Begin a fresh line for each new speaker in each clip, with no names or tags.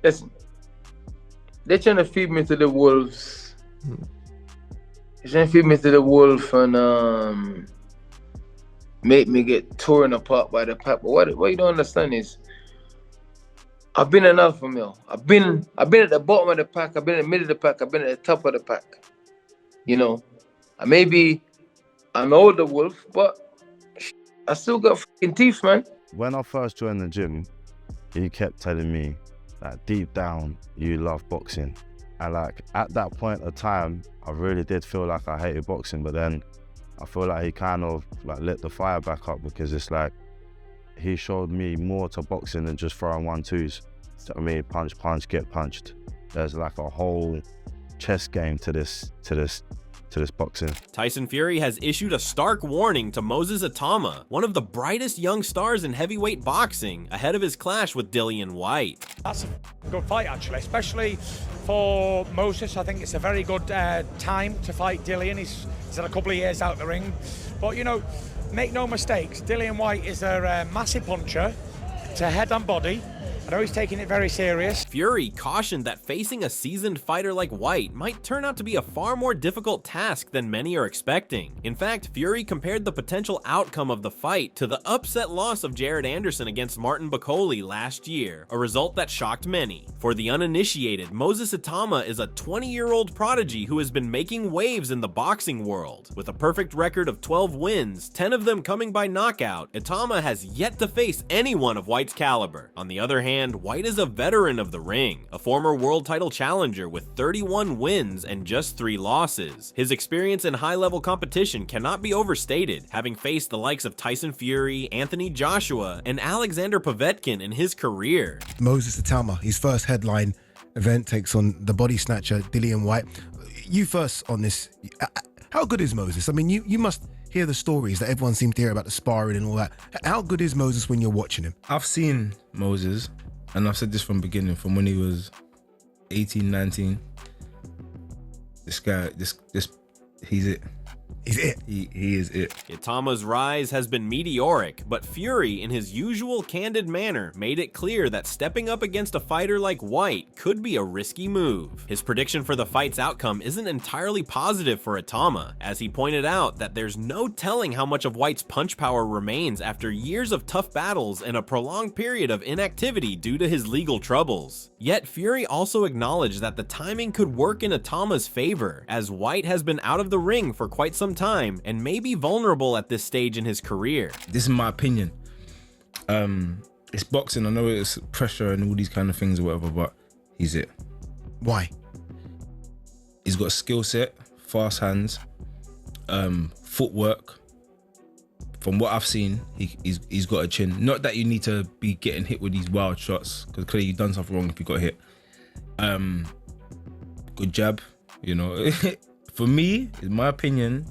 Listen, they're trying to feed me to the wolves. They're trying to feed me to the wolf and make me get torn apart by the pack. But what you don't understand is I've been an alpha male. I've been at the bottom of the pack. I've been in the middle of the pack. I've been at the top of the pack. You know, and maybe I'm an older wolf, but I still got fucking teeth, man.
When I first joined the gym, he kept telling me that deep down you love boxing, and like at that point of time, I really did feel like I hated boxing. But then I feel like he kind of like lit the fire back up, because it's like he showed me more to boxing than just throwing 1-2s. So I mean, punch, get punched. There's like a whole chess game to this boxing.
Tyson Fury has issued a stark warning to Moses Itauma, one of the brightest young stars in heavyweight boxing, ahead of his clash with Dillian Whyte.
That's a good fight, actually, especially for Moses. I think it's a very good time to fight Dillian. He's had a couple of years out the ring. But, you know, make no mistakes, Dillian Whyte is a massive puncher to head and body. I know he's taking it very serious.
Fury cautioned that facing a seasoned fighter like Whyte might turn out to be a far more difficult task than many are expecting. In fact, Fury compared the potential outcome of the fight to the upset loss of Jared Anderson against Martin Bakole last year, a result that shocked many. For the uninitiated, Moses Itauma is a 20-year-old prodigy who has been making waves in the boxing world. With a perfect record of 12 wins, 10 of them coming by knockout, Itauma has yet to face anyone of Whyte's caliber. On the other hand, Whyte is a veteran of the ring, a former world title challenger with 31 wins and just 3 losses. His experience in high-level competition cannot be overstated, having faced the likes of Tyson Fury, Anthony Joshua, and Alexander Povetkin in his career.
Moses Itauma, his first headline event, takes on the body snatcher Dillian Whyte. You first on this. How good is Moses? I mean, you must hear the stories that everyone seems to hear about the sparring and all that. How good is Moses when you're watching him?
I've seen Moses, and I've said this from the beginning, from when he was 18, 19. This guy, he's it.
He's it.
He is it.
Itauma's rise has been meteoric, but Fury, in his usual candid manner, made it clear that stepping up against a fighter like Whyte could be a risky move. His prediction for the fight's outcome isn't entirely positive for Itauma, as he pointed out that there's no telling how much of Whyte's punch power remains after years of tough battles and a prolonged period of inactivity due to his legal troubles. Yet Fury also acknowledged that the timing could work in Itauma's favor, as Whyte has been out of the ring for quite some time and may be vulnerable at this stage in his career.
This is my opinion. It's boxing. I know it's pressure and all these kind of things or whatever, but he's it.
Why?
He's got a skill set, fast hands, footwork. From what I've seen, he's got a chin. Not that you need to be getting hit with these wild shots, because clearly you've done something wrong if you got hit. Good jab, you know. For me, in my opinion,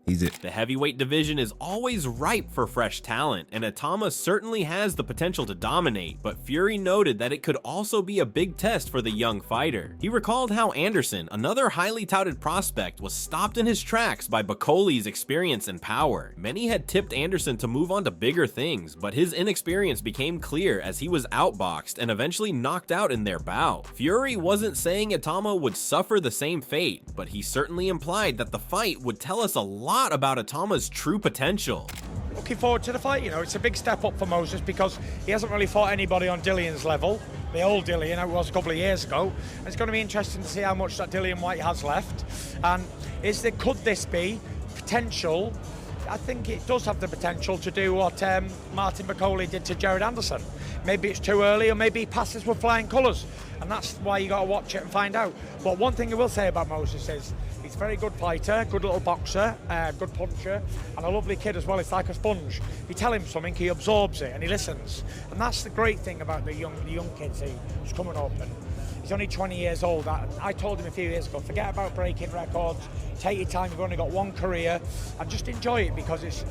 he's it.
The heavyweight division is always ripe for fresh talent, and Itauma certainly has the potential to dominate, but Fury noted that it could also be a big test for the young fighter. He recalled how Anderson, another highly touted prospect, was stopped in his tracks by Bakole's experience and power. Many had tipped Anderson to move on to bigger things, but his inexperience became clear as he was outboxed and eventually knocked out in their bout. Fury wasn't saying Itauma would suffer the same fate, but he certainly implied that the fight would tell us a lot about Itauma's true potential.
Looking forward to the fight. You know, it's a big step up for Moses because he hasn't really fought anybody on Dillian's level. The old Dillian, it was a couple of years ago. And it's going to be interesting to see how much that Dillian Whyte has left. And could this be potential? I think it does have the potential to do what Martin Bakole did to Jared Anderson. Maybe it's too early, or maybe he passes with flying colours, and that's why you got to watch it and find out. But one thing I will say about Moses is he's a very good fighter, good little boxer, good puncher, and a lovely kid as well. It's like a sponge. If you tell him something, he absorbs it and he listens. And that's the great thing about the young kids who's coming up. And he's only 20 years old. I told him a few years ago, forget about breaking records, take your time, you've only got one career, and just enjoy it, because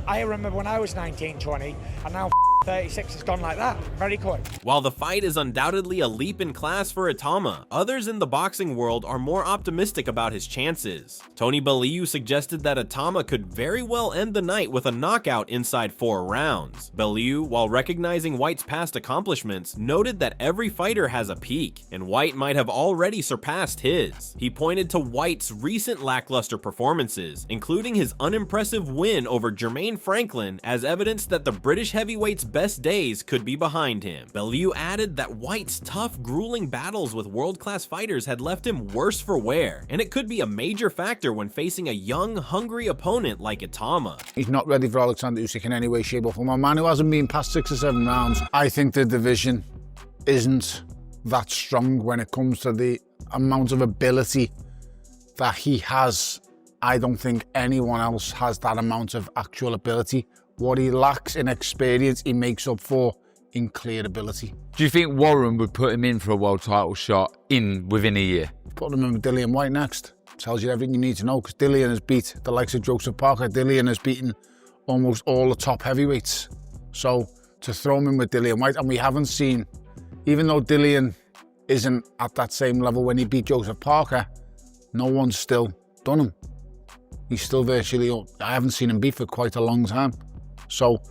I remember when I was 19, 20, and now 36 has gone like that, very quick.
While the fight is undoubtedly a leap in class for Itauma, others in the boxing world are more optimistic about his chances. Tony Bellew suggested that Itauma could very well end the night with a knockout inside 4 rounds. Bellew, while recognizing Whyte's past accomplishments, noted that every fighter has a peak, and Whyte might have already surpassed his. He pointed to Whyte's recent lackluster performances, including his unimpressive win over Jermaine Franklin, as evidence that the British heavyweight's best days could be behind him. Bellew added that Whyte's tough, grueling battles with world-class fighters had left him worse for wear, and it could be a major factor when facing a young, hungry opponent like Itauma.
He's not ready for Alexander Usyk in any way, shape or form. A man who hasn't been past 6 or 7 rounds. I think the division isn't that strong when it comes to the amount of ability that he has. I don't think anyone else has that amount of actual ability. What he lacks in experience, he makes up for in clear ability.
Do you think Warren would put him in for a world title shot within a year?
Put him in with Dillian Whyte next. Tells you everything you need to know, because Dillian has beat the likes of Joseph Parker. Dillian has beaten almost all the top heavyweights. So to throw him in with Dillian Whyte, and we haven't seen, even though Dillian isn't at that same level when he beat Joseph Parker, no one's still done him. He's still virtually, I haven't seen him beat for quite a long time. So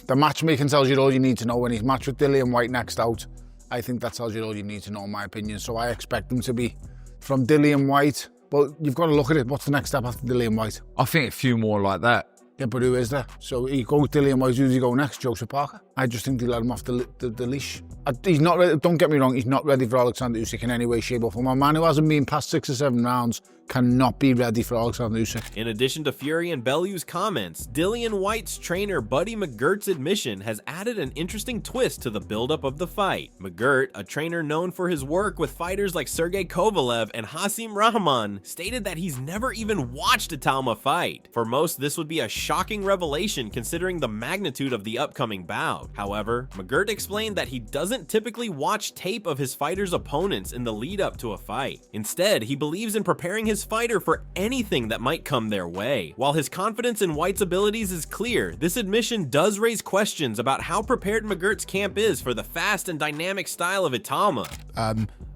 the matchmaking tells you all you need to know. When he's matched with Dillian Whyte next out, I think that tells you all you need to know, in my opinion. So I expect him to be from Dillian Whyte. Well, you've got to look at it. What's the next step after Dillian Whyte?
I think a few more like that.
Yeah, but who is there? So he goes Dillian Whyte, who does he go next? Joseph Parker? I just think they let him off the leash. He's not ready, don't get me wrong, he's not ready for Alexander Usyk in any way, shape or form. A man who hasn't been past 6 or 7 rounds cannot be ready for Alexander Usyk.
In addition to Fury and Bellew's comments, Dillian Whyte's trainer Buddy McGirt's admission has added an interesting twist to the buildup of the fight. McGirt, a trainer known for his work with fighters like Sergey Kovalev and Hasim Rahman, stated that he's never even watched Itauma fight. For most, this would be a shocking revelation considering the magnitude of the upcoming bout. However, McGirt explained that he doesn't typically watch tape of his fighters' opponents in the lead up to a fight. Instead, he believes in preparing his fighter for anything that might come their way. While his confidence in Whyte's abilities is clear, this admission does raise questions about how prepared McGirt's camp is for the fast and dynamic style of Itauma.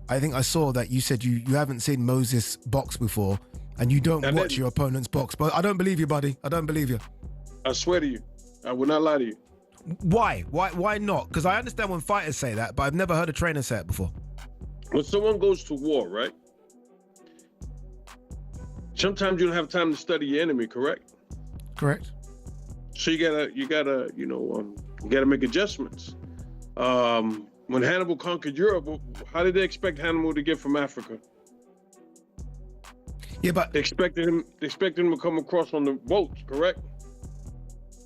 I think I saw that you said you haven't seen Moses box before and you don't watch your opponent's box. But I don't believe you, buddy. I don't believe you.
I swear to you. I will not lie to you.
Why? Why not? Because I understand when fighters say that, but I've never heard a trainer say it before.
When someone goes to war, right? Sometimes you don't have time to study your enemy, correct?
Correct.
So you gotta make adjustments. When Hannibal conquered Europe, how did they expect Hannibal to get from Africa?
Yeah, but
they expected him to come across on the boats, correct?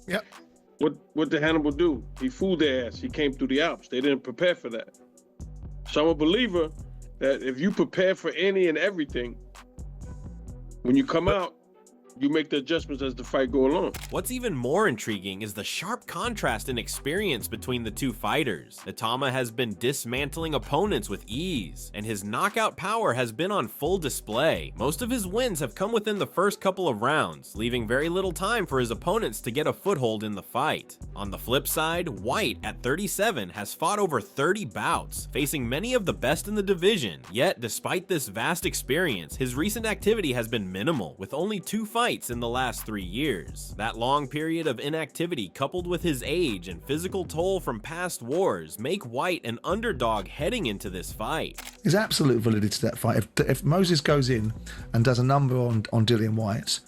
Yep.
What did Hannibal do? He fooled their ass. He came through the Alps. They didn't prepare for that. So I'm a believer that if you prepare for any and everything, when you come out, you make the adjustments as the fight go along.
What's even more intriguing is the sharp contrast in experience between the two fighters. Itauma has been dismantling opponents with ease, and his knockout power has been on full display. Most of his wins have come within the first couple of rounds, leaving very little time for his opponents to get a foothold in the fight. On the flip side, Whyte, at 37, has fought over 30 bouts, facing many of the best in the division. Yet, despite this vast experience, his recent activity has been minimal, with only 2 fights in the last 3 years. That long period of inactivity, coupled with his age and physical toll from past wars, make Whyte an underdog heading into this fight.
There's absolute validity to that fight. If Moses goes in and does a number on Dillian Whyte,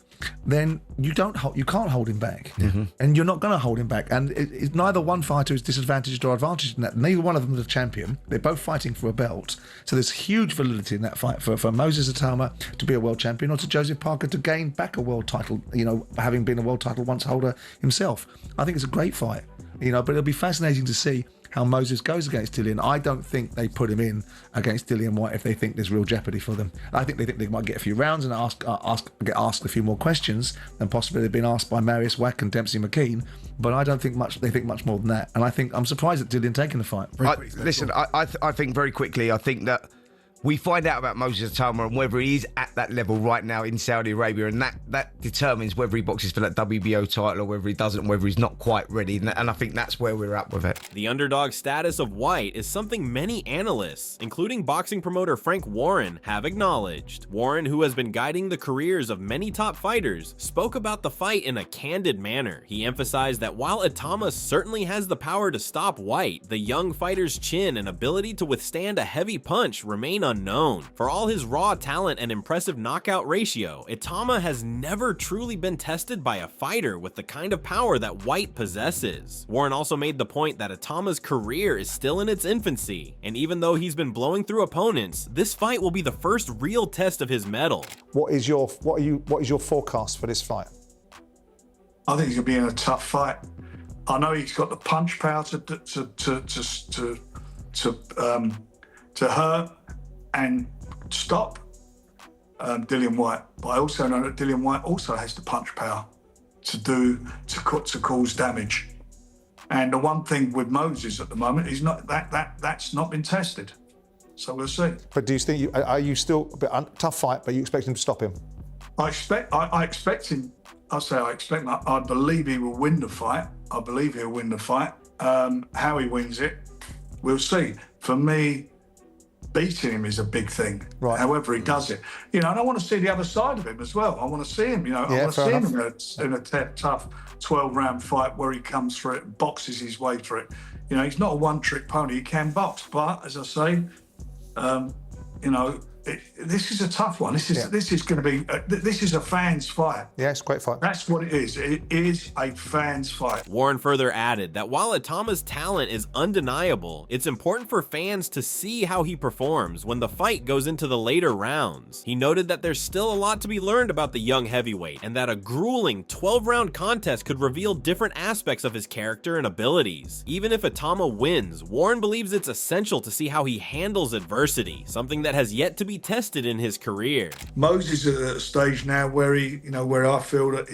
then you can't hold him back, and you're not going to hold him back. And neither one fighter is disadvantaged or advantaged in that. Neither one of them is a champion. They're both fighting for a belt, so there's huge validity in that fight for Moses Itauma to be a world champion, or to Joseph Parker to gain back a world title. Having been a world title once holder himself. I think it's a great fight. But it'll be fascinating to see how Moses goes against Dillian. I don't think they put him in against Dillian Whyte if they think there's real jeopardy for them. I think they might get a few rounds and get asked a few more questions than possibly they've been asked by Marius Wack and Dempsey McKean. But I don't think they think much more than that. And I'm surprised at Dillian taking the fight.
Listen, I think very quickly, I think that we find out about Moses Itauma and whether he is at that level right now in Saudi Arabia, and that determines whether he boxes for that WBO title or whether he doesn't, whether he's not quite ready, and I think that's where we're at with it.
The underdog status of Whyte is something many analysts, including boxing promoter Frank Warren, have acknowledged. Warren, who has been guiding the careers of many top fighters, spoke about the fight in a candid manner. He emphasized that while Itauma certainly has the power to stop Whyte, the young fighter's chin and ability to withstand a heavy punch remain unknown. For all his raw talent and impressive knockout ratio, Itauma has never truly been tested by a fighter with the kind of power that Whyte possesses. Warren also made the point that Itauma's career is still in its infancy, and even though he's been blowing through opponents, this fight will be the first real test of his mettle.
What is your forecast for this fight?
I think he's gonna be in a tough fight. I know he's got the punch power to hurt and stop Dillian Whyte, but I also know that Dillian Whyte also has the punch power to cause damage. And the one thing with Moses at the moment is not that's not been tested. So we'll see.
But do you think are you still a bit tough fight? But you expect him to stop him? I
expect him. I believe he will win the fight. I believe he'll win the fight. How he wins it, we'll see. For me, beating him is a big thing. Right. However he does it, and I want to see the other side of him as well. I want to see him. I want to see him in a tough 12-round fight where he comes through it and boxes his way through it. He's not a one-trick pony. He can box, but as I say, this is a tough one. This is going to be. This is a fans' fight.
Yeah, it's a great fight.
That's what it is. It is a fans' fight.
Warren further added that while Itauma's talent is undeniable, it's important for fans to see how he performs when the fight goes into the later rounds. He noted that there's still a lot to be learned about the young heavyweight, and that a grueling 12-round contest could reveal different aspects of his character and abilities. Even if Itauma wins, Warren believes it's essential to see how he handles adversity, something that has yet to be tested in his career.
Moses is at a stage now where where I feel that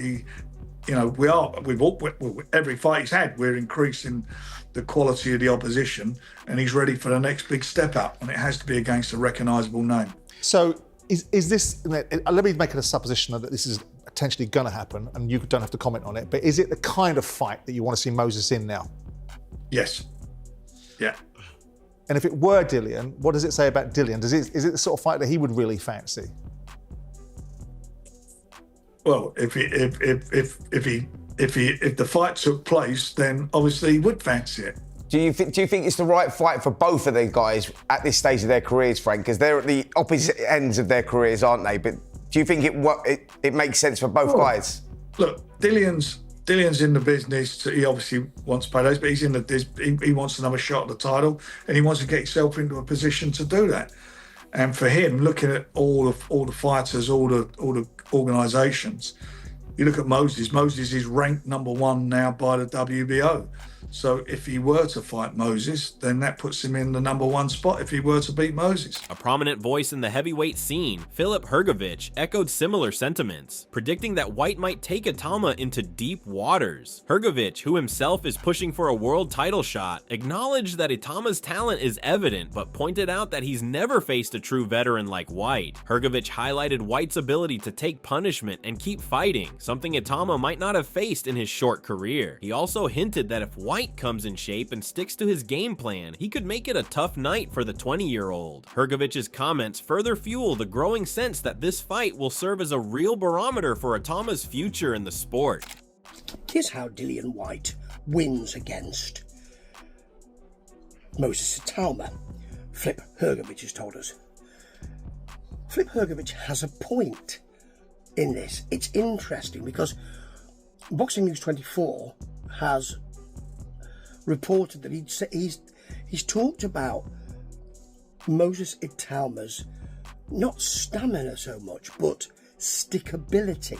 every fight he's had, we're increasing the quality of the opposition, and he's ready for the next big step up, and it has to be against a recognisable name.
So is this, let me make it a supposition that this is potentially going to happen, and you don't have to comment on it, but is it the kind of fight that you want to see Moses in now?
Yes. Yeah.
And if it were Dillian, what does it say about Dillian? Is it the sort of fight that he would really fancy?
Well, if the fight took place, then obviously he would fancy it.
Do you think it's the right fight for both of these guys at this stage of their careers, Frank? Because they're at the opposite ends of their careers, aren't they? But do you think it makes sense for both guys?
Look, Dillian's in the business. He obviously wants paydays, but he's in he wants another shot at the title, and he wants to get himself into a position to do that. And for him, looking at all the fighters, all the organisations, you look at Moses. Moses is ranked #1 now by the WBO. So if he were to fight Moses, then that puts him in the #1 spot if he were to beat Moses.
A prominent voice in the heavyweight scene, Filip Hrgović, echoed similar sentiments, predicting that Whyte might take Itauma into deep waters. Hrgović, who himself is pushing for a world title shot, acknowledged that Itauma's talent is evident, but pointed out that he's never faced a true veteran like Whyte. Hrgović highlighted Whyte's ability to take punishment and keep fighting, something Itauma might not have faced in his short career. He also hinted that if Whyte comes in shape and sticks to his game plan, he could make it a tough night for the 20-year-old. Hrgovic's comments further fuel the growing sense that this fight will serve as a real barometer for Itauma's future in the sport.
Here's how Dillian Whyte wins against Moses Itauma. Filip Hrgović has told us. Filip Hrgović has a point in this. It's interesting because Boxing News 24 has reported that he's talked about Moses Itauma's not stamina so much, but stickability.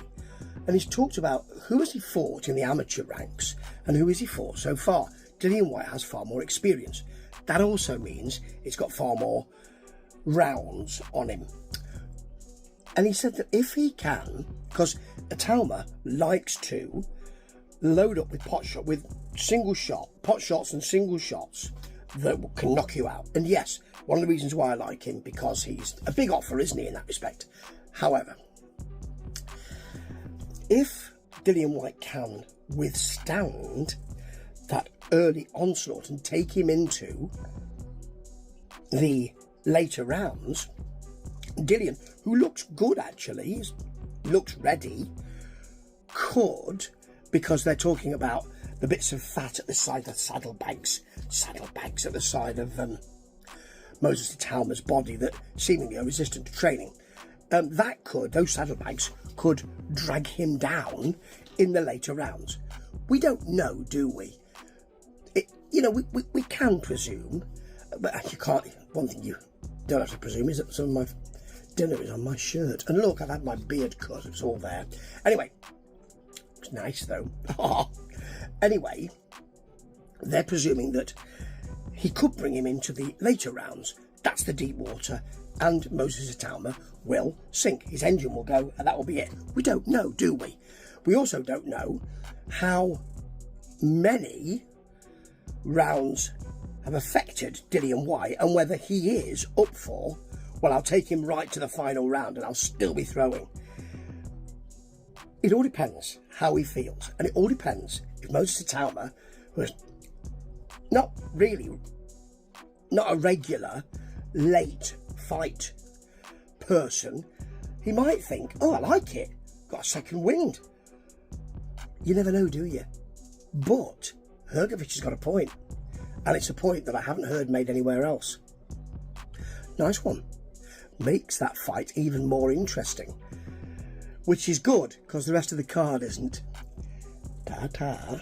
And he's talked about who has he fought in the amateur ranks and who has he fought so far. Dillian Whyte has far more experience. That also means it's got far more rounds on him. And he said that if he can, because Itauma likes to load up with pot shots and single shots that can knock you out. And yes, one of the reasons why I like him, because he's a big offer, isn't he, in that respect. However, if Dillian Whyte can withstand that early onslaught and take him into the later rounds, Dillian, who looks good actually, looks ready, could, because they're talking about the bits of fat at the side of saddlebags at the side of Moses Itauma's body that seemingly are resistant to training. Those saddlebags could drag him down in the later rounds. We don't know, do we? We can presume, but you can't. One thing you don't have to presume is that some of my dinner is on my shirt. And look, I've had my beard cut, it's all there. Anyway, it's nice though. Anyway, they're presuming that he could bring him into the later rounds. That's the deep water, and Moses Itauma will sink. His engine will go, and that will be it. We don't know, do we? We also don't know how many rounds have affected Dillian Whyte and whether he is up for, well, I'll take him right to the final round and I'll still be throwing. It all depends how he feels, and it all depends if Moses Itauma, who is not a regular late fight person, he might think, oh, I like it, got a second wind. You never know, do you? But Hrgović has got a point, and it's a point that I haven't heard made anywhere else. Nice one. Makes that fight even more interesting, which is good, because the rest of the card isn't. Ta-ta.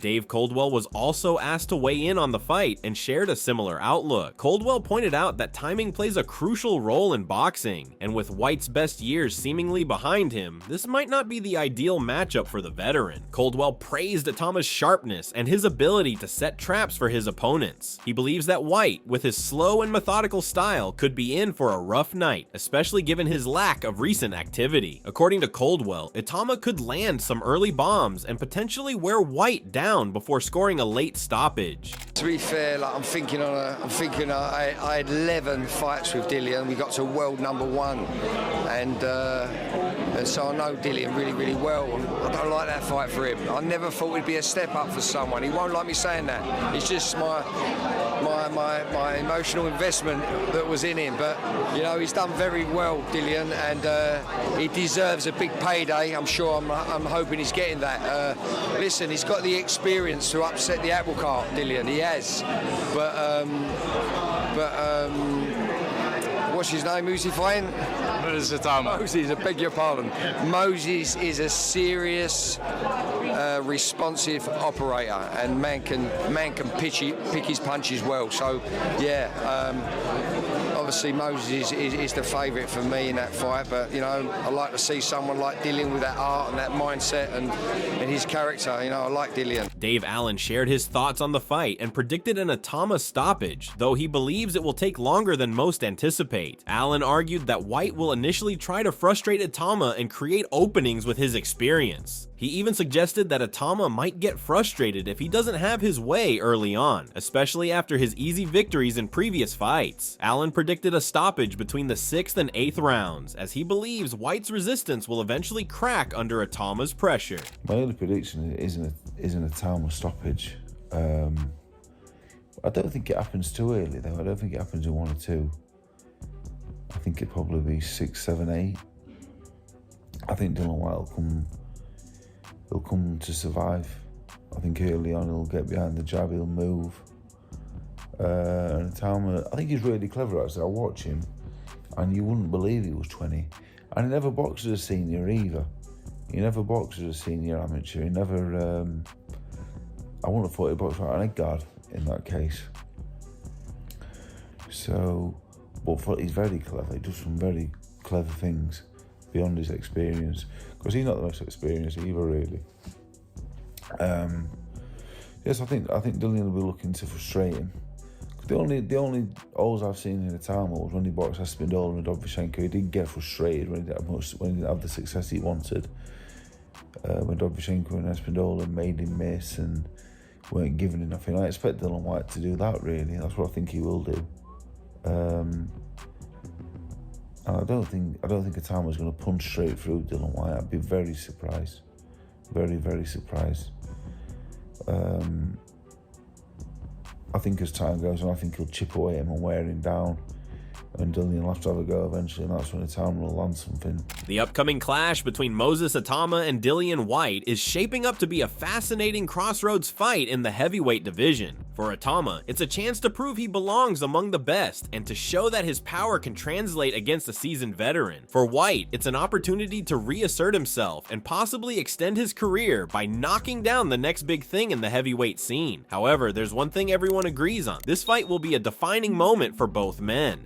Dave Coldwell was also asked to weigh in on the fight and shared a similar outlook. Coldwell pointed out that timing plays a crucial role in boxing, and with Whyte's best years seemingly behind him, this might not be the ideal matchup for the veteran. Coldwell praised Itauma's sharpness and his ability to set traps for his opponents. He believes that Whyte, with his slow and methodical style, could be in for a rough night, especially given his lack of recent activity. According to Coldwell, Itauma could land some early bombs and potentially wear Whyte down before scoring a late stoppage.
To be fair, like I'm thinking I had 11 fights with Dillian. We got to world #1, and so I know Dillian really, really well. I don't like that fight for him. I never thought it'd be a step up for someone. He won't like me saying that. It's just my emotional investment that was in him. But you know, he's done very well, Dillian, and he deserves a big payday. I'm sure. I'm hoping he's getting that. Listen, he's got the experience to upset the apple cart, Dillian. He has, but what's his name? Who's he fighting?
Moses Itauma.
Moses, I beg your pardon. Moses is a serious, responsive operator, and man can pick his punches well. So, yeah. Obviously, Moses is the favourite for me in that fight, but you know, I like to see someone like Dillian with that art and that mindset and his character. You know, I like Dillian.
Dave Allen shared his thoughts on the fight and predicted an Itauma stoppage, though he believes it will take longer than most anticipate. Allen argued that Whyte will initially try to frustrate Itauma and create openings with his experience. He even suggested that Itauma might get frustrated if he doesn't have his way early on, especially after his easy victories in previous fights. Allen predicted a stoppage between the 6th and 8th rounds, as he believes Whyte's resistance will eventually crack under Itauma's pressure.
My only prediction is an Itauma stoppage. I don't think it happens too early though. I don't think it happens in 1 or 2. I think it'd probably be 6, 7, 8. I think Dillian Whyte will come to survive. I think early on he'll get behind the jab, he'll move. And Itauma, I think he's really clever actually. I watch him and you wouldn't believe he was 20. And he never boxed as a senior either. He never boxed as a senior amateur. He never, I wouldn't have thought he boxed like an egg guard in that case. So, but he's very clever. He does some very clever things beyond his experience, because he's not the most experienced either, really. Yes, I think Dillian will be looking to frustrate him. The only holes I've seen in Itauma was when he boxed Espindola and Dovzhenko. He did get frustrated when he didn't have the success he wanted. When Dovzhenko and Espindola made him miss, and weren't given enough. And I expect Dillian Whyte to do that, really. That's what I think he will do. And I don't think Itauma's going to punch straight through Dillian Whyte. I'd be very surprised. Very, very surprised. I think as time goes on, I think he'll chip away at him and wear him down. And Dillian will have to have a go eventually, and that's when Itauma will land something.
The upcoming clash between Moses Itauma and Dillian Whyte is shaping up to be a fascinating crossroads fight in the heavyweight division. For Itauma, it's a chance to prove he belongs among the best and to show that his power can translate against a seasoned veteran. For Whyte, it's an opportunity to reassert himself and possibly extend his career by knocking down the next big thing in the heavyweight scene. However, there's one thing everyone agrees on. This fight will be a defining moment for both men.